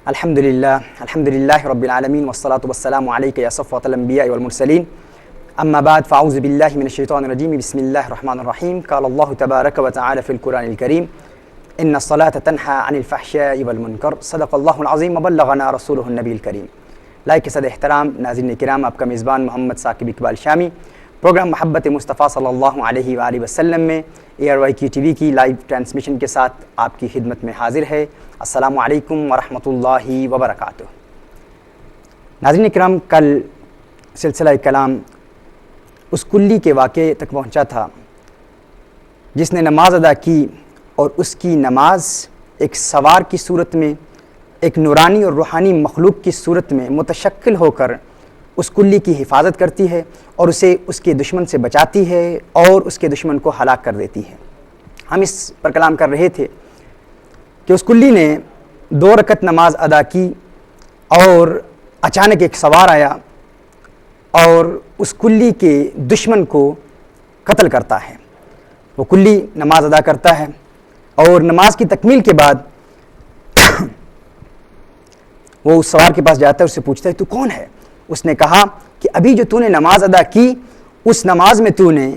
الحمدللہ رب العالمین والصلاة والسلام علیک یا صفوۃ الانبیاء والمرسلین اما بعد فاعوذ باللہ من الشیطان الرجیم بسم اللہ الرحمن الرحیم قال اللہ تبارک وتعالی فی القرآن الکریم ان الصلاة تنہی عن الفحشاء والمنکر صدق اللہ العظیم وبلغنا رسولہ النبی الکریم. لائق صد احترام ناظرین کرام، آپ کا میزبان محمد ثاقب اقبال شامی پروگرام محبت مصطفیٰ صلی اللہ علیہ وآلہ وسلم میں ARYQ TV کی لائیو ٹرانسمیشن کے ساتھ آپ کی خدمت میں حاضر ہے. السلام علیکم ورحمۃ اللہ وبرکاتہ. ناظرین کرام، کل سلسلہ کلام اس کلی کے واقعے تک پہنچا تھا جس نے نماز ادا کی اور اس کی نماز ایک سوار کی صورت میں، ایک نورانی اور روحانی مخلوق کی صورت میں متشکل ہو کر اس کلی کی حفاظت کرتی ہے اور اسے اس کے دشمن سے بچاتی ہے اور اس کے دشمن کو ہلاک کر دیتی ہے. ہم اس پر کلام کر رہے تھے کہ اس کلی نے 2 رکعت نماز ادا کی اور اچانک ایک سوار آیا اور اس کلی کے دشمن کو قتل کرتا ہے. وہ کلی نماز ادا کرتا ہے اور نماز کی تکمیل کے بعد وہ اس سوار کے پاس جاتا ہے، اس سے پوچھتا ہے تو کون ہے؟ اس نے کہا کہ ابھی جو تو نے نماز ادا کی اس نماز میں تو نے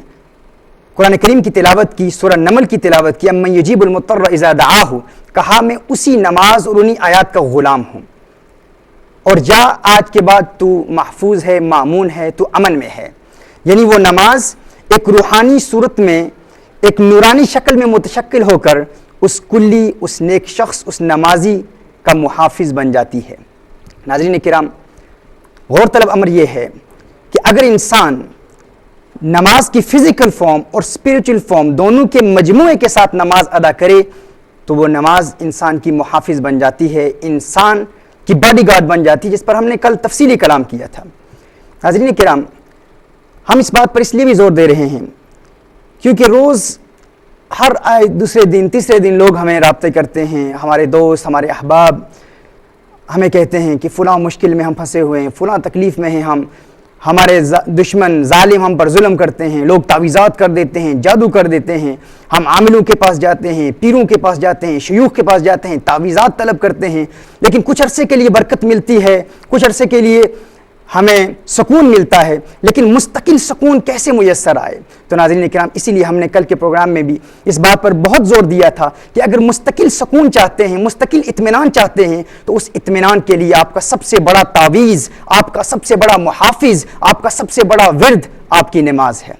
قرآن کریم کی تلاوت کی، سورہ نمل کی تلاوت کی، امن یجیب المضطر اذا دعاہ، کہا میں اسی نماز اور انہی آیات کا غلام ہوں، اور جا آج کے بعد تو محفوظ ہے، مامون ہے، تو امن میں ہے. یعنی وہ نماز ایک روحانی صورت میں، ایک نورانی شکل میں متشکل ہو کر اس کلی، اس نیک شخص، اس نمازی کا محافظ بن جاتی ہے. ناظرین کرام، غور طلب امر یہ ہے کہ اگر انسان نماز کی فزیکل فارم اور اسپریچول فارم دونوں کے مجموعے کے ساتھ نماز ادا کرے تو وہ نماز انسان کی محافظ بن جاتی ہے، انسان کی باڈی گارڈ بن جاتی ہے، جس پر ہم نے کل تفصیلی کلام کیا تھا. ناظرین کرام، ہم اس بات پر اس لیے بھی زور دے رہے ہیں کیونکہ روز ہر دوسرے دن، تیسرے دن لوگ ہمیں رابطے کرتے ہیں، ہمارے دوست، ہمارے احباب ہمیں کہتے ہیں کہ فلاں مشکل میں ہم پھنسے ہوئے ہیں، فلاں تکلیف میں ہیں ہم، ہمارے دشمن ظالم ہم پر ظلم کرتے ہیں، لوگ تعویذات کر دیتے ہیں، جادو کر دیتے ہیں، ہم عاملوں کے پاس جاتے ہیں، پیروں کے پاس جاتے ہیں، شیوخ کے پاس جاتے ہیں، تعویذات طلب کرتے ہیں، لیکن کچھ عرصے کے لیے برکت ملتی ہے، کچھ عرصے کے لیے ہمیں سکون ملتا ہے، لیکن مستقل سکون کیسے میسر آئے؟ تو ناظرین کرام، اسی لیے ہم نے کل کے پروگرام میں بھی اس بات پر بہت زور دیا تھا کہ اگر مستقل سکون چاہتے ہیں، مستقل اطمینان چاہتے ہیں، تو اس اطمینان کے لیے آپ کا سب سے بڑا تعویذ، آپ کا سب سے بڑا محافظ، آپ کا سب سے بڑا ورد آپ کی نماز ہے.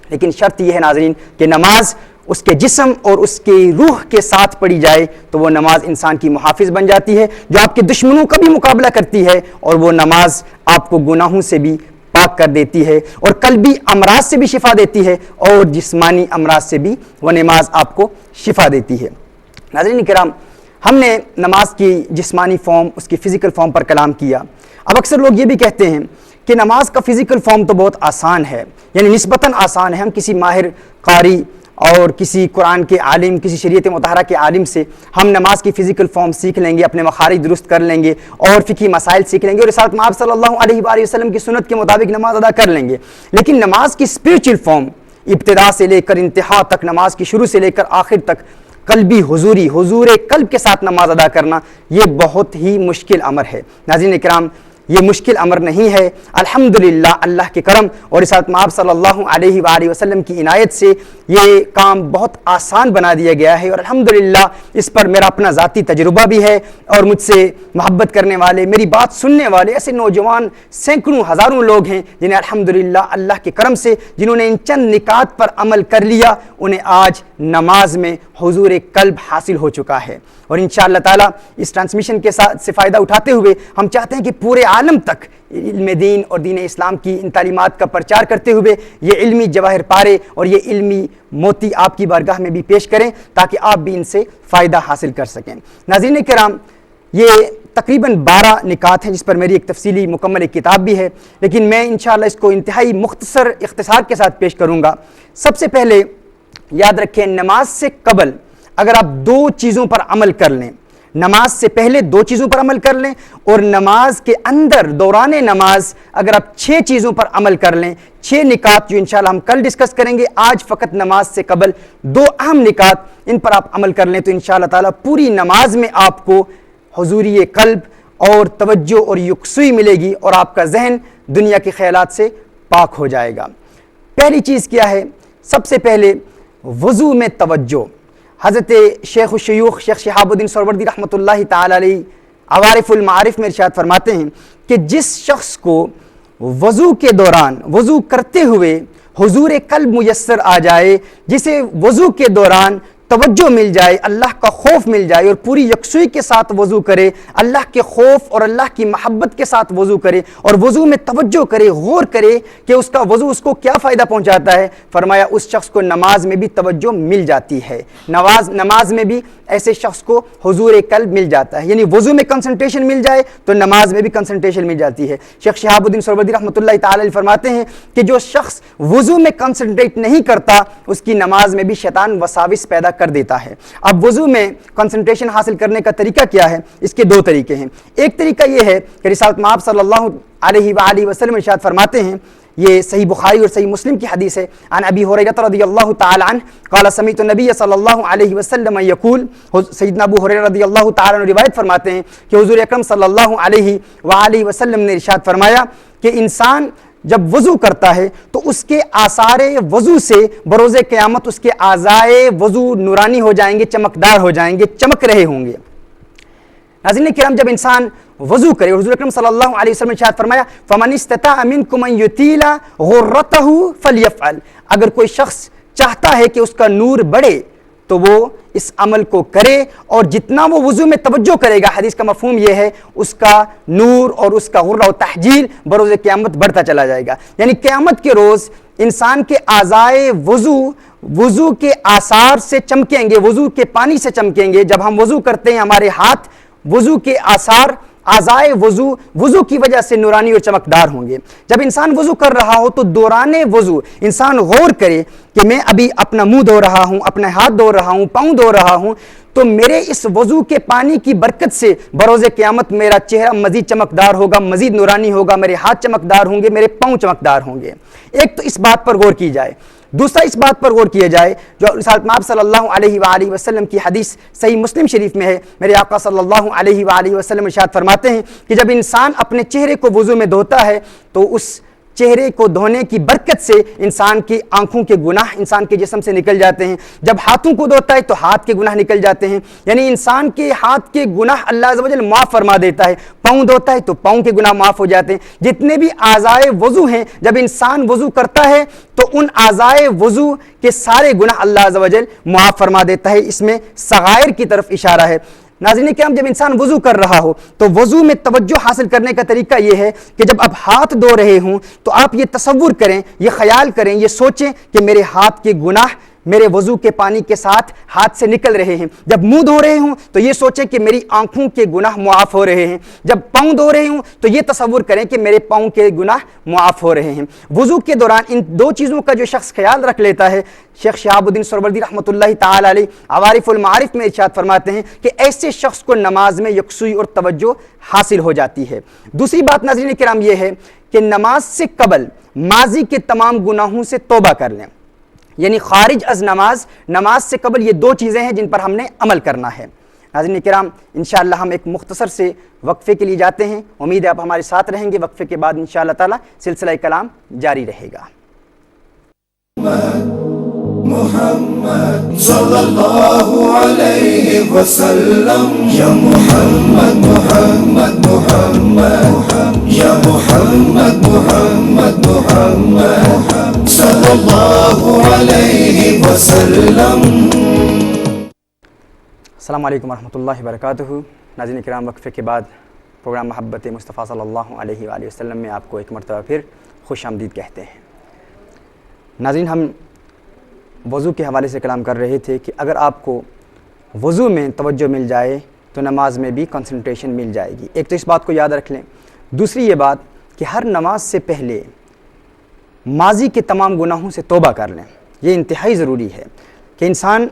لیکن شرط یہ ہے ناظرین کہ نماز اس کے جسم اور اس کے روح کے ساتھ پڑھی جائے تو وہ نماز انسان کی محافظ بن جاتی ہے، جو آپ کے دشمنوں کا بھی مقابلہ کرتی ہے، اور وہ نماز آپ کو گناہوں سے بھی پاک کر دیتی ہے اور قلبی امراض سے بھی شفا دیتی ہے اور جسمانی امراض سے بھی وہ نماز آپ کو شفا دیتی ہے. ناظرین کرام، ہم نے نماز کی جسمانی فارم، اس کی فزیکل فارم پر کلام کیا. اب اکثر لوگ یہ بھی کہتے ہیں کہ نماز کا فزیکل فارم تو بہت آسان ہے، یعنی نسبتاً آسان ہے، ہم کسی ماہر قاری اور کسی قرآن کے عالم، کسی شریعت مطہرہ کے عالم سے ہم نماز کی فزیکل فارم سیکھ لیں گے، اپنے مخارج درست کر لیں گے اور فقہی مسائل سیکھ لیں گے اور رسالت مآب صلی اللہ علیہ وآلہ وسلم کی سنت کے مطابق نماز ادا کر لیں گے. لیکن نماز کی اسپریچول فارم، ابتدا سے لے کر انتہا تک، نماز کی شروع سے لے کر آخر تک قلبی حضوری، حضور قلب کے ساتھ نماز ادا کرنا، یہ بہت ہی مشکل امر ہے. ناظرین کرام، یہ مشکل امر نہیں ہے. الحمدللہ، اللہ کے کرم اور رسالت مآب صلی اللہ علیہ وآلہ وسلم کی عنایت سے یہ کام بہت آسان بنا دیا گیا ہے، اور الحمدللہ اس پر میرا اپنا ذاتی تجربہ بھی ہے، اور مجھ سے محبت کرنے والے، میری بات سننے والے ایسے نوجوان سینکڑوں ہزاروں لوگ ہیں جنہیں الحمدللہ اللہ کے کرم سے، جنہوں نے ان چند نکات پر عمل کر لیا، انہیں آج نماز میں حضور قلب حاصل ہو چکا ہے. اور انشاءاللہ تعالی اس ٹرانسمیشن کے ساتھ سے فائدہ اٹھاتے ہوئے ہم چاہتے ہیں کہ پورے عالم تک علم دین اور دین اسلام کی ان تعلیمات کا پرچار کرتے ہوئے یہ علمی جواہر پارے اور یہ علمی موتی آپ کی بارگاہ میں بھی پیش کریں تاکہ آپ بھی ان سے فائدہ حاصل کر سکیں. ناظرین کرام، یہ تقریباً 12 نکات ہیں جس پر میری ایک تفصیلی مکمل ایک کتاب بھی ہے، لیکن میں انشاءاللہ اس کو انتہائی مختصر اختصار کے ساتھ پیش کروں گا. سب سے پہلے یاد رکھیں، نماز سے قبل اگر آپ 2 چیزوں پر عمل کر لیں، نماز سے پہلے 2 چیزوں پر عمل کر لیں اور نماز کے اندر دوران نماز اگر آپ 6 چیزوں پر عمل کر لیں، 6 نکات جو انشاءاللہ ہم کل ڈسکس کریں گے، آج فقط نماز سے قبل 2 اہم نکات ان پر آپ عمل کر لیں تو انشاءاللہ تعالی پوری نماز میں آپ کو حضوری قلب اور توجہ اور یکسوئی ملے گی اور آپ کا ذہن دنیا کے خیالات سے پاک ہو جائے گا۔ پہلی چیز کیا ہے؟ سب سے پہلے وضو میں توجہ۔ حضرت شیخ الشیوخ شیخ شہاب الدین سہروردی رحمۃ اللہ تعالی علیہ عوارف المعارف میں ارشاد فرماتے ہیں کہ جس شخص کو وضو کے دوران وضو کرتے ہوئے حضور قلب میسر آ جائے، جسے وضو کے دوران توجہ مل جائے، اللہ کا خوف مل جائے اور پوری یکسوئی کے ساتھ وضو کرے، اللہ کے خوف اور اللہ کی محبت کے ساتھ وضو کرے اور وضو میں توجہ کرے، غور کرے کہ اس کا وضو اس کو کیا فائدہ پہنچاتا ہے، فرمایا اس شخص کو نماز میں بھی توجہ مل جاتی ہے، نماز میں بھی ایسے شخص کو حضور قلب مل جاتا ہے۔ یعنی وضو میں کنسنٹریشن مل جائے تو نماز میں بھی کنسنٹریشن مل جاتی ہے۔ شیخ شہاب الدین سہروردی رحمۃ اللہ تعالی علیہ فرماتے ہیں کہ جو شخص وضو میں کنسنٹریٹ نہیں کرتا اس کی نماز میں بھی شیطان وساوس پیدا کر دیتا ہے۔ اب وضو میں کنسنٹریشن حاصل کرنے کا طریقہ کیا ہے؟ اس کے دو طریقے ہیں۔ ایک طریقہ یہ ہے کہ رسالت مآب صلی اللہ علیہ وآلہ وسلم ارشاد فرماتے ہیں، یہ صحیح بخاری اور صحیح مسلم کی حدیث ہے، عن ابی ہریرہ رضی اللہ تعالی عنہ قال سمعت النبی صلی اللہ علیہ وسلم یقول، سیدنا ابو ہریرہ رضی اللہ تعالی عنہ روایت فرماتے ہیں کہ حضور اکرم صلی اللہ علیہ وآلہ وسلم نے ارشاد فرمایا کہ انسان جب وضو کرتا ہے تو اس کے آثار وضو سے بروز قیامت اس کے اعضائے وضو نورانی ہو جائیں گے، چمکدار ہو جائیں گے، چمک رہے ہوں گے۔ ناظرین کرام، جب انسان وضو کرے، حضور اکرم صلی اللہ علیہ وسلم نے ارشاد فرمایا فمن استطاع منکم ان یطیل غرتہ فلیفعل، اگر کوئی شخص چاہتا ہے کہ اس کا نور بڑھے تو وہ اس عمل کو کرے، اور جتنا وہ وضو میں توجہ کرے گا، حدیث کا مفہوم یہ ہے، اس کا نور اور اس کا غرہ و تحجیل بروز قیامت بڑھتا چلا جائے گا۔ یعنی قیامت کے روز انسان کے اعضائے وضو کے آثار سے چمکیں گے، وضو کے پانی سے چمکیں گے۔ جب ہم وضو کرتے ہیں ہمارے ہاتھ وضو کے آثار اعضائے وضو کی وجہ سے نورانی اور چمکدار ہوں گے۔ جب انسان وضو کر رہا ہو تو دوران وضو انسان غور کرے کہ میں ابھی اپنا منہ دھو رہا ہوں، اپنے ہاتھ دھو رہا ہوں، پاؤں دھو رہا ہوں، تو میرے اس وضو کے پانی کی برکت سے بروز قیامت میرا چہرہ مزید چمکدار ہوگا، مزید نورانی ہوگا، میرے ہاتھ چمکدار ہوں گے، میرے پاؤں چمکدار ہوں گے۔ ایک تو اس بات پر غور کی جائے۔ دوسرا اس بات پر غور کیا جائے جو رسالت مآب صلی اللہ علیہ وآلہ وسلم کی حدیث صحیح مسلم شریف میں ہے، میرے آقا صلی اللہ علیہ وآلہ وسلم ارشاد فرماتے ہیں کہ جب انسان اپنے چہرے کو وضو میں دھوتا ہے تو اس چہرے کو دھونے کی برکت سے انسان کی آنکھوں کے گناہ انسان کے جسم سے نکل جاتے ہیں۔ جب ہاتھوں کو دھوتا ہے تو ہاتھ کے گناہ نکل جاتے ہیں، یعنی انسان کے ہاتھ کے گناہ اللہ عز و جل معاف فرما دیتا ہے۔ پاؤں دھوتا ہے تو پاؤں کے گناہ معاف ہو جاتے ہیں۔ جتنے بھی اعضائے وضو ہیں، جب انسان وضو کرتا ہے تو ان اعضائے وضو کے سارے گناہ اللہ عز و جل معاف فرما دیتا ہے۔ اس میں صغائر کی طرف اشارہ ہے۔ ناظرین کرام، جب انسان وضو کر رہا ہو تو وضو میں توجہ حاصل کرنے کا طریقہ یہ ہے کہ جب آپ ہاتھ دھو رہے ہوں تو آپ یہ تصور کریں، یہ خیال کریں، یہ سوچیں کہ میرے ہاتھ کے گناہ میرے وضو کے پانی کے ساتھ ہاتھ سے نکل رہے ہیں۔ جب منہ دھو رہے ہوں تو یہ سوچیں کہ میری آنکھوں کے گناہ معاف ہو رہے ہیں۔ جب پاؤں دھو رہے ہوں تو یہ تصور کریں کہ میرے پاؤں کے گناہ معاف ہو رہے ہیں۔ وضو کے دوران ان دو چیزوں کا جو شخص خیال رکھ لیتا ہے، شیخ شہاب الدین سہروردی رحمۃ اللہ تعالی علیہ عوارف المعارف میں ارشاد فرماتے ہیں کہ ایسے شخص کو نماز میں یکسوئی اور توجہ حاصل ہو جاتی ہے۔ دوسری بات ناظرین کرام یہ ہے کہ نماز سے قبل ماضی کے تمام گناہوں سے توبہ کر لیں، یعنی خارج از نماز سے قبل یہ دو چیزیں ہیں جن پر ہم نے عمل کرنا ہے۔ ناظرین کرام، انشاءاللہ ہم ایک مختصر سے وقفے کے لیے جاتے ہیں۔ امید ہے آپ ہمارے ساتھ رہیں گے۔ وقفے کے بعد انشاءاللہ تعالی سلسلہ کلام جاری رہے گا۔ محمد صلی اللہ علیہ وسلم، یا محمد محمد محمد، یا محمد محمد محمد صلی اللہ علیہ وسلم۔ السلام علیکم ورحمۃ اللہ وبرکاتہ۔ ناظرین کرام، وقفے کے بعد پروگرام محبت مصطفیٰ صلی اللہ علیہ وآلہ وسلم میں آپ کو ایک مرتبہ پھر خوش آمدید کہتے ہیں۔ ناظرین، ہم وضو کے حوالے سے کلام کر رہے تھے کہ اگر آپ کو وضو میں توجہ مل جائے تو نماز میں بھی کنسنٹریشن مل جائے گی۔ ایک تو اس بات کو یاد رکھ لیں۔ دوسری یہ بات کہ ہر نماز سے پہلے ماضی کے تمام گناہوں سے توبہ کر لیں۔ یہ انتہائی ضروری ہے کہ انسان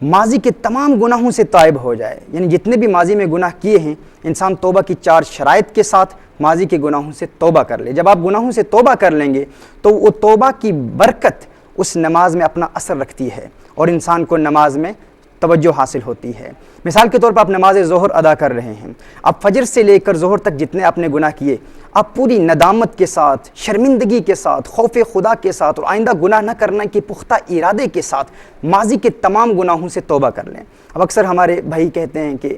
ماضی کے تمام گناہوں سے تائب ہو جائے، یعنی جتنے بھی ماضی میں گناہ کیے ہیں انسان توبہ کی 4 شرائط کے ساتھ ماضی کے گناہوں سے توبہ کر لے۔ جب آپ گناہوں سے توبہ کر لیں گے تو وہ توبہ کی برکت اس نماز میں اپنا اثر رکھتی ہے اور انسان کو نماز میں توجہ حاصل ہوتی ہے۔ مثال کے طور پر آپ نماز ظہر ادا کر رہے ہیں، اب فجر سے لے کر ظہر تک جتنے آپ نے گناہ کیے، آپ پوری ندامت کے ساتھ، شرمندگی کے ساتھ، خوف خدا کے ساتھ اور آئندہ گناہ نہ کرنے کے پختہ ارادے کے ساتھ ماضی کے تمام گناہوں سے توبہ کر لیں۔ اب اکثر ہمارے بھائی کہتے ہیں کہ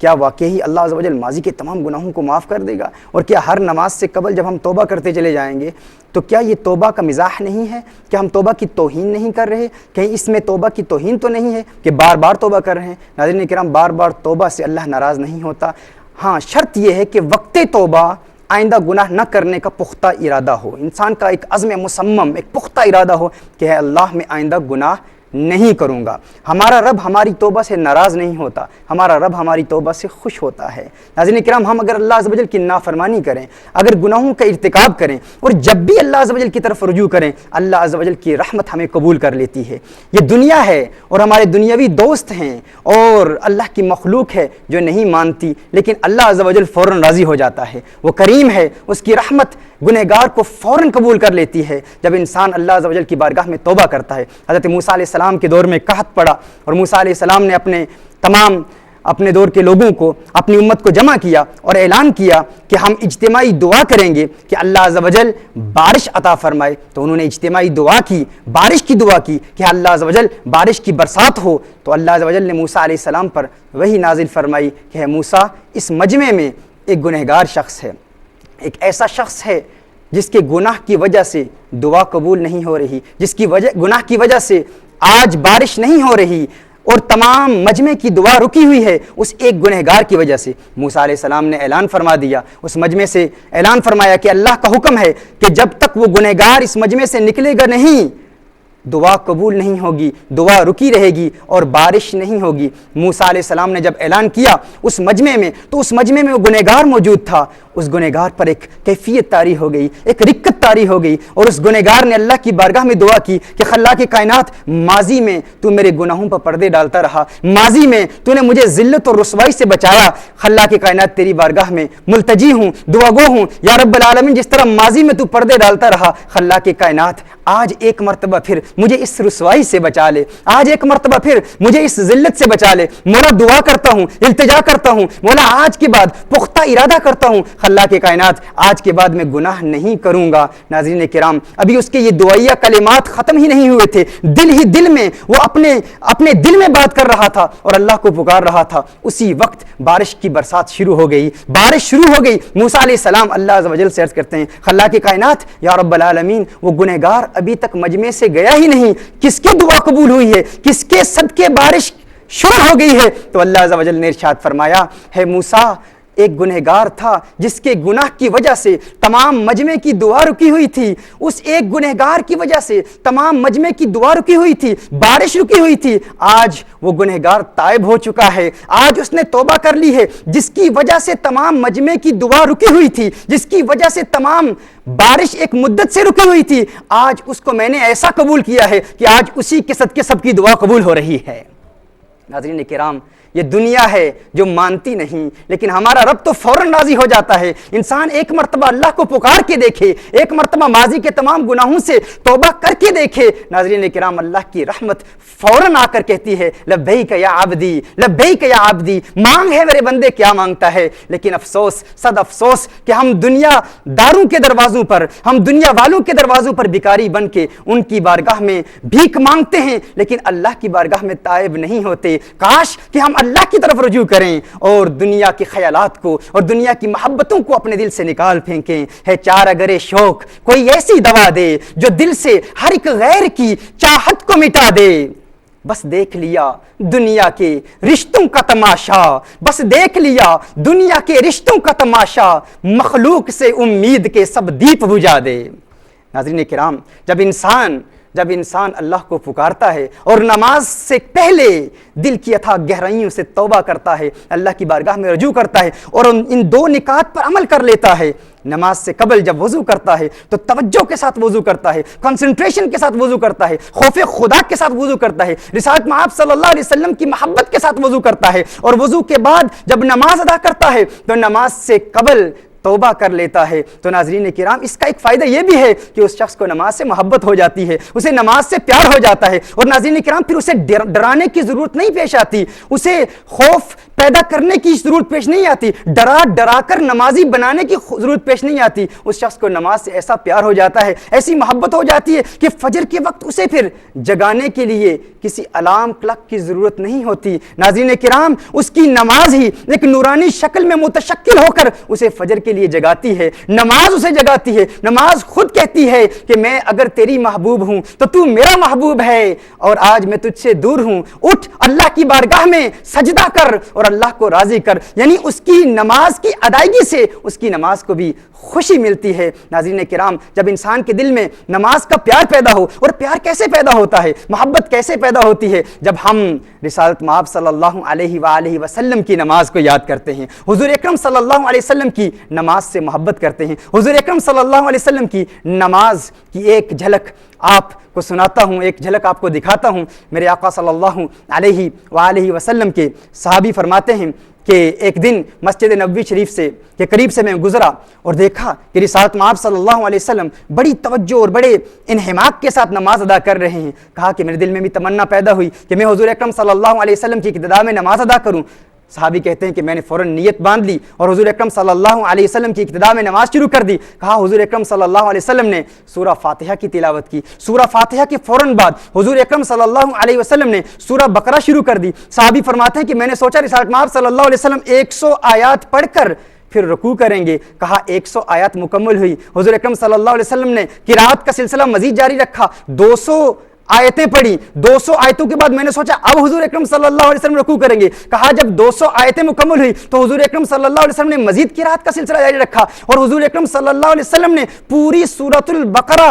کیا واقعی اللہ عز و جل ماضی کے تمام گناہوں کو معاف کر دے گا؟ اور کیا ہر نماز سے قبل جب ہم توبہ کرتے چلے جائیں گے تو کیا یہ توبہ کا مزاح نہیں ہے؟ کیا ہم توبہ کی توہین نہیں کر رہے؟ کہیں اس میں توبہ کی توہین تو نہیں ہے کہ بار بار توبہ کر رہے ہیں؟ ناظرین کرام، بار بار توبہ سے اللہ ناراض نہیں ہوتا۔ ہاں، شرط یہ ہے کہ وقت توبہ آئندہ گناہ نہ کرنے کا پختہ ارادہ ہو، انسان کا ایک عزم مصمم، ایک پختہ ارادہ ہو کہ ہے اللہ میں آئندہ گناہ نہیں کروں گا۔ ہمارا رب ہماری توبہ سے ناراض نہیں ہوتا، ہمارا رب ہماری توبہ سے خوش ہوتا ہے۔ ناظرین کرام، ہم اگر اللہ عز و جل کی نافرمانی کریں، اگر گناہوں کا ارتکاب کریں اور جب بھی اللہ عز و جل کی طرف رجوع کریں، اللہ عز و جل کی رحمت ہمیں قبول کر لیتی ہے۔ یہ دنیا ہے اور ہمارے دنیاوی دوست ہیں اور اللہ کی مخلوق ہے جو نہیں مانتی، لیکن اللہ عز و جل فوراً راضی ہو جاتا ہے۔ وہ کریم ہے، اس کی رحمت گنہگار کو فوراً قبول کر لیتی ہے جب انسان اللہ عز و جل کی بارگاہ میں توبہ کرتا ہے۔ حضرت موسیٰ علیہ السلام کے دور میں قحط پڑا اور موسیٰ علیہ السلام نے اپنے دور کے لوگوں کو، اپنی امت کو جمع کیا اور اعلان کیا کہ ہم اجتماعی دعا کریں گے کہ اللہ عز و جل بارش عطا فرمائے۔ تو انہوں نے اجتماعی دعا کی، بارش کی دعا کی کہ اللہ عز و جل بارش کی برسات ہو۔ تو اللہ عز و جل نے موسیٰ علیہ السلام پر وہی نازل فرمائی کہ اے موسیٰ، اس مجمع میں ایک گنہگار شخص ہے، ایک ایسا شخص ہے جس کے گناہ کی وجہ سے دعا قبول نہیں ہو رہی، جس کی گناہ کی وجہ سے آج بارش نہیں ہو رہی اور تمام مجمع کی دعا رکی ہوئی ہے، اس ایک گنہگار کی وجہ سے۔ موسیٰ علیہ السلام نے اعلان فرما دیا، اس مجمع سے اعلان فرمایا کہ اللہ کا حکم ہے کہ جب تک وہ گنہگار اس مجمع سے نکلے گا نہیں، دعا قبول نہیں ہوگی، دعا رکی رہے گی اور بارش نہیں ہوگی۔ موسیٰ علیہ السلام نے جب اعلان کیا اس مجمع میں، تو اس مجمع میں وہ گنہگار موجود تھا۔ اس گنہگار پر ایک کیفیت طاری ہو گئی، ایک رکت طاری ہو گئی، اور اس گنہگار نے اللہ کی بارگاہ میں دعا کی کہ خلاق کائنات، ماضی میں تو میرے گناہوں پر پردے ڈالتا رہا، ماضی میں تو نے مجھے ذلت اور رسوائی سے بچایا، خلاق کائنات تیری بارگاہ میں ملتجی ہوں، دعا گو ہوں یا رب العالمین، جس طرح ماضی میں تو پردے ڈالتا رہا، خلاق کائنات آج ایک مرتبہ پھر مجھے اس رسوائی سے بچا لے، آج ایک مرتبہ پھر مجھے اس ذلت سے بچا لے۔ مولا دعا کرتا ہوں، التجا کرتا ہوں، مولا آج کے بعد پختہ ارادہ کرتا ہوں، خلاق کائنات آج کے بعد میں گناہ نہیں کروں گا۔ ناظرین کرام، ابھی اس کے یہ دعائیہ کلمات ختم ہی نہیں ہوئے تھے، دل ہی دل میں وہ اپنے دل میں بات کر رہا تھا اور اللہ کو پکار رہا تھا۔ اسی وقت بارش کی برسات شروع ہو گئی، بارش شروع ہو گئی۔ موسیٰ علیہ السلام اللہ عز و جل سے عرض کرتے ہیں، خلاق کائنات یا رب العالمین، وہ گنہگار ابھی تک مجمع سے گیا ہی نہیں، کس کی دعا قبول ہوئی ہے، کس کے صدقے بارش شروع ہو گئی ہے؟ تو اللہ عز و جل نے ارشاد فرمایا، ہے موسیٰ، ایک گنہگار تھا جس کے گناہ کی وجہ سے تمام مجمع کی دعا رکی ہوئی تھی، اس ایک گنہگار کی وجہ سے تمام مجمع کی دعا رکی ہوئی تھی، بارش رکی ہوئی تھی۔ آج وہ گنہگار تائب ہو چکا ہے، آج اس نے توبہ کر لی ہے، جس کی وجہ سے تمام مجمع کی دعا رکی ہوئی تھی، جس کی وجہ سے تمام بارش ایک مدت سے رکی ہوئی تھی، آج اس کو میں نے ایسا قبول کیا ہے کہ آج اسی کے صدقے سب کی دعا قبول ہو رہی ہے۔ ناظرین کرام، یہ دنیا ہے جو مانتی نہیں، لیکن ہمارا رب تو فوراً راضی ہو جاتا ہے۔ انسان ایک مرتبہ اللہ کو پکار کے دیکھے، ایک مرتبہ ماضی کے تمام گناہوں سے توبہ کر کے دیکھے، ناظرین کرام، اللہ کی رحمت فوراً آ کر کہتی ہے، لبیک یا عبدی، لبیک یا عبدی، مانگ ہے میرے بندے، کیا مانگتا ہے؟ لیکن افسوس، صد افسوس کہ ہم دنیا داروں کے دروازوں پر، ہم دنیا والوں کے دروازوں پر بھکاری بن کے ان کی بارگاہ میں بھیک مانگتے ہیں، لیکن اللہ کی بارگاہ میں تائب نہیں ہوتے۔ کاش کہ ہم اللہ کی طرف رجوع کریں اور دنیا کے خیالات کو اور دنیا کی محبتوں کو اپنے دل سے نکال پھینکیں۔ ہے چار اگر شوق کوئی ایسی دوا دے جو دل سے ہر ایک غیر کی چاہت کو مٹا دے، بس دیکھ لیا دنیا کے رشتوں کا تماشا، بس دیکھ لیا دنیا کے رشتوں کا تماشا، مخلوق سے امید کے سب دیپ بجھا دے۔ ناظرین کرام، جب انسان اللہ کو پکارتا ہے اور نماز سے پہلے دل کی اتھا گہرائیوں سے توبہ کرتا ہے، اللہ کی بارگاہ میں رجوع کرتا ہے اور ان دو نکات پر عمل کر لیتا ہے۔ نماز سے قبل جب وضو کرتا ہے تو توجہ کے ساتھ وضو کرتا ہے، کنسنٹریشن کے ساتھ وضو کرتا ہے، خوف خدا کے ساتھ وضو کرتا ہے، رسالت میں آپ صلی اللہ علیہ وسلم کی محبت کے ساتھ وضو کرتا ہے، اور وضو کے بعد جب نماز ادا کرتا ہے تو نماز سے قبل توبہ کر لیتا ہے تو ناظرین کرام اس کا ایک فائدہ یہ بھی ہے کہ اس شخص کو نماز سے محبت ہو جاتی ہے، اسے نماز سے پیار ہو جاتا ہے، اور ناظرین کرام پھر اسے ڈرانے کی ضرورت نہیں پیش آتی، اسے خوف پیدا کرنے کی ضرورت پیش نہیں آتی، ڈرا کر نمازی بنانے کی ضرورت پیش نہیں آتی۔ اس شخص کو نماز سے ایسا پیار ہو جاتا ہے، ایسی محبت ہو جاتی ہے کہ فجر کے وقت اسے پھر جگانے کے لیے کسی الارم کلاک کی ضرورت نہیں ہوتی۔ ناظرین کرام اس کی نماز ہی ایک نورانی شکل میں متشکل ہو کر اسے فجر کے لیے جگاتی ہے، نماز اسے جگاتی ہے۔ نماز خود کہتی ہے کہ میں اگر تیری محبوب ہوں تو تو میرا محبوب ہے، اور آج میں تجھ سے دور ہوں، اٹھ اللہ کی بارگاہ میں سجدہ کر اور اللہ کو راضی کر۔ یعنی اس کی نماز کی ادائیگی سے اس کی نماز کو بھی خوشی ملتی ہے۔ ناظرین کرام جب انسان کے دل میں نماز کا پیار پیدا ہو، اور پیار کیسے پیدا ہوتا ہے، محبت کیسے پیدا ہوتی ہے، جب ہم رسالت مآب صلی اللہ علیہ وآلہ وسلم کی نماز کو یاد کرتے ہیں، حضور اکرم صلی اللہ علیہ وسلم کی نماز سے محبت کرتے ہیں۔ حضور اکرم صلی اللہ علیہ وسلم کی نماز کی ایک جھلک آپ کو سناتا ہوں، ایک جھلک آپ کو دکھاتا ہوں۔ میرے آقا صلی اللہ علیہ وآلہ وسلم کے صحابی فرماتے ہیں کہ ایک دن مسجد نبوی شریف سے کے قریب سے میں گزرا اور دیکھا کہ رسالت مآب صلی اللہ علیہ وسلم بڑی توجہ اور بڑے انہماک کے ساتھ نماز ادا کر رہے ہیں۔ کہا کہ میرے دل میں بھی تمنا پیدا ہوئی کہ میں حضور اکرم صلی اللہ علیہ وسلم کی ابتدا میں نماز ادا کروں۔ صحابی کہتے ہیں کہ میں نے فوراً نیت باندھ لی اور حضور اکرم صلی اللہ علیہ وسلم کی ابتدا میں نماز شروع کر دی۔ کہا حضور اکرم صلی اللہ علیہ وسلم نے سورہ فاتحہ کی تلاوت کی۔ سورہ فاتحہ کے فوراً بعد حضور اکرم صلی اللہ علیہ وسلم نے سورہ بقرہ شروع کر دی۔ صحابی فرماتے ہیں کہ میں نے سوچا رسالت مآب صلی اللہ علیہ وسلم 100 آیات پڑھ کر پھر رکوع کریں گے۔ کہا 100 آیات مکمل ہوئی، حضور اکرم صلی اللہ علیہ وسلم نے قرات کا سلسلہ مزید جاری رکھا، 200 آیتیں پڑھی۔ 200 آیتوں کے بعد میں نے سوچا اب حضور اکرم صلی اللہ علیہ وسلم رکوع کریں گے۔ کہا جب 200 آیتیں مکمل ہوئی تو حضور اکرم صلی اللہ علیہ وسلم نے مزید قرات کا سلسلہ جاری رکھا، اور حضور اکرم صلی اللہ علیہ وسلم نے پوری سورۃ البقرہ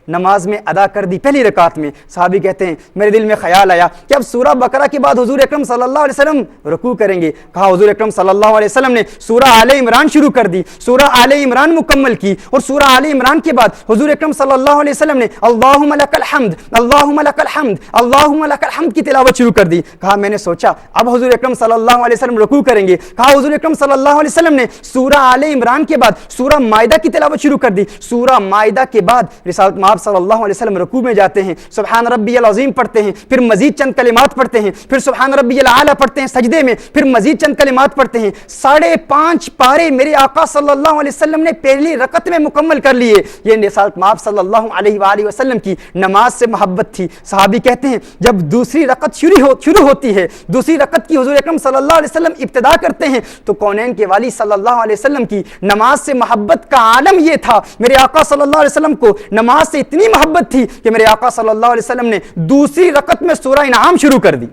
نماز میں ادا کر دی پہلی رکعت میں۔ صحابی کہتے ہیں میرے دل میں خیال آیا کہ اب سورہ بقرہ کے بعد حضور اکرم صلی اللہ علیہ وسلم رکوع کریں گے۔ کہا حضور اکرم صلی اللہ علیہ وسلم نے سورہ آل عمران شروع کر دی، سورہ آل عمران مکمل کی، اور سورہ آل عمران کے بعد حضور اکرم صلی اللہ علیہ وسلم نے اللہم لک الحمد اللہم لک الحمد اللہم لک الحمد کی تلاوت شروع کر دی۔ کہا میں نے سوچا اب حضور اکرم صلی اللہ علیہ وسلم رکوع کریں گے۔ کہا حضور اکرم صلی اللہ علیہ وسلم نے سورہ آل عمران کے بعد سورہ مائدہ کی تلاوت شروع کر دی۔ سورہ مائدہ کے بعد رسالت مآب صلی اللہ علیہ وسلم رکوع میں جاتے ہیں، سبحان ربی العظیم پڑھتے ہیں، پھر مزید چند کلمات پڑھتے ہیں، پھر سبحان ربی الاعلی پڑھتے ہیں سجدے میں، پھر مزید چند کلمات پڑھتے ہیں۔ 5.5 پارے میرے آقا صلی اللہ علیہ وسلم نے پہلی رکعت میں مکمل کر لیے۔ یہ رسالت مآب صلی اللہ علیہ وآلہ وسلم کی نماز سے محبت تھی۔ صحابی کہتے ہیں جب دوسری رکعت شروع ہوتی ہے، دوسری رکعت کی حضور اکرم صلی اللہ علیہ وسلم ابتدا کرتے ہیں، تو کونین کے والی صلی اللہ علیہ وسلم کی نماز سے محبت کا عالم یہ تھا۔ میرے آقا صلی اللہ علیہ وسلم کو نماز سے اتنی محبت تھی کہ میرے آقا صلی اللہ علیہ وسلم نے دوسری رکعت میں سورہ انعام شروع کر دی۔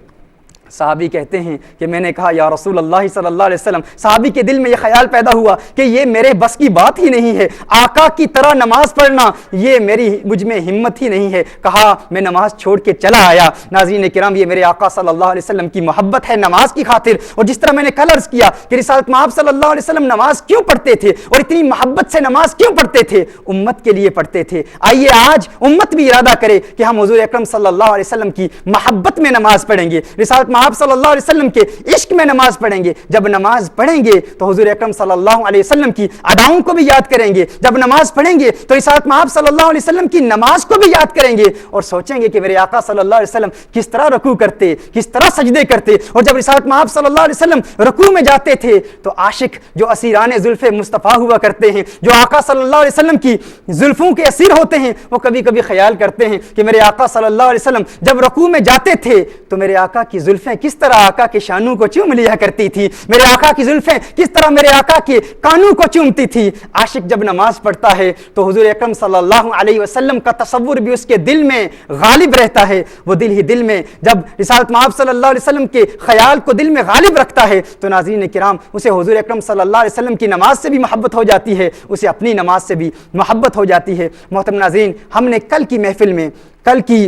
صحابی کہتے ہیں کہ میں نے کہا یا رسول اللہ صلی اللہ علیہ وسلم، صحابی کے دل میں یہ خیال پیدا ہوا کہ یہ میرے بس کی بات ہی نہیں ہے، آقا کی طرح نماز پڑھنا یہ مجھ میں ہمت ہی نہیں ہے۔ کہا میں نماز چھوڑ کے چلا آیا۔ ناظرین کرام یہ میرے آقا صلی اللہ علیہ وسلم کی محبت ہے نماز کی خاطر، اور جس طرح میں نے کل عرض کیا کہ رسالت مآب صلی اللہ علیہ وسلم نماز کیوں پڑھتے تھے اور اتنی محبت سے نماز کیوں پڑھتے تھے، امت کے لیے پڑھتے تھے۔ آئیے آج امت بھی ارادہ کرے کہ ہم حضور اکرم صلی اللہ علیہ وسلم کی محبت میں نماز پڑھیں گے، رسالت مآب صلی اللہ علیہ وسلم کے عشق میں نماز پڑھیں گے۔ جب نماز پڑھیں گے تو حضور اکرم صلی اللہ علیہ وسلم کی اداؤں کو بھی یاد کریں گے، جب نماز پڑھیں گے تو رسالت مآب صلی اللہ علیہ وسلم کی نماز کو بھی یاد کریں گے، اور سوچیں گے کہ میرے آقا صلی اللہ علیہ وسلم کس طرح رکوع کرتے، کس طرح سجدے کرتے، اور جب رسالت مآب صلی اللہ علیہ وسلم رکوع میں جاتے تھے تو عاشق جو اسیران زلف مصطفیٰ ہوا کرتے ہیں، جو آقا صلی اللہ علیہ وسلم کی زلفوں کے اسیر ہوتے ہیں، وہ کبھی کبھی خیال کرتے ہیں کہ میرے آقا صلی اللہ علیہ وسلم جب رکوع میں جاتے تھے تو میرے آقا کی زلفیں کس طرح آقا کے شانوں کو چوم لیا کرتی تھی، میرے آقا کی زلفیں کس طرح میرے آقا کے کانوں کو چومتی تھی۔ عاشق جب نماز پڑھتا ہے تو حضور اکرم صلی اللہ علیہ وسلم کا تصور بھی اس کے دل میں غالب رہتا ہے۔ وہ دل ہی دل میں جب رسالت مآب صلی اللہ علیہ وسلم کے خیال کو دل میں غالب رکھتا ہے تو ناظرین کرام اسے حضور اکرم صلی اللہ علیہ وسلم کی نماز سے بھی محبت ہو جاتی ہے، اسے اپنی نماز سے بھی محبت ہو جاتی ہے۔ محترم ناظرین، ہم نے کل کی محفل میں، کل کی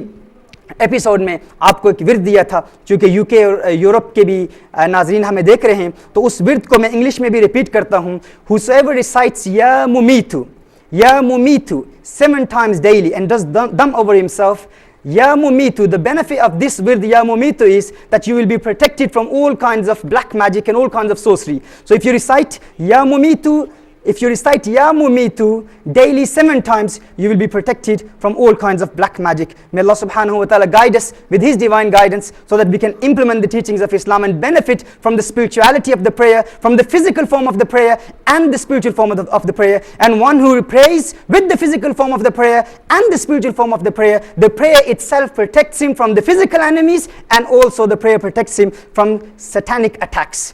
ایپیسوڈ میں آپ کو ایک ورد دیا تھا، چونکہ یو کے اور یورپ کے بھی ناظرین ہمیں دیکھ رہے ہیں تو اس ورد کو میں انگلش میں بھی ریپیٹ کرتا ہوں۔ Whosoever recites Ya Mumitu 7 times daily and does them over himself, Ya Mumitu, the benefit of this wird Ya Mumitu is that you will be protected from all kinds of black magic and all kinds of sorcery. So if you recite Ya Mumitu If you recite Ya Mumitu daily 7 times, you will be protected from all kinds of black magic. May Allah subhanahu wa ta'ala guide us with His divine guidance so that we can implement the teachings of Islam and benefit from the spirituality of the prayer, from the physical form of the prayer and the spiritual form of the prayer. And one who prays with the physical form of the prayer and the spiritual form of the prayer itself protects him from the physical enemies, and also the prayer protects him from satanic attacks.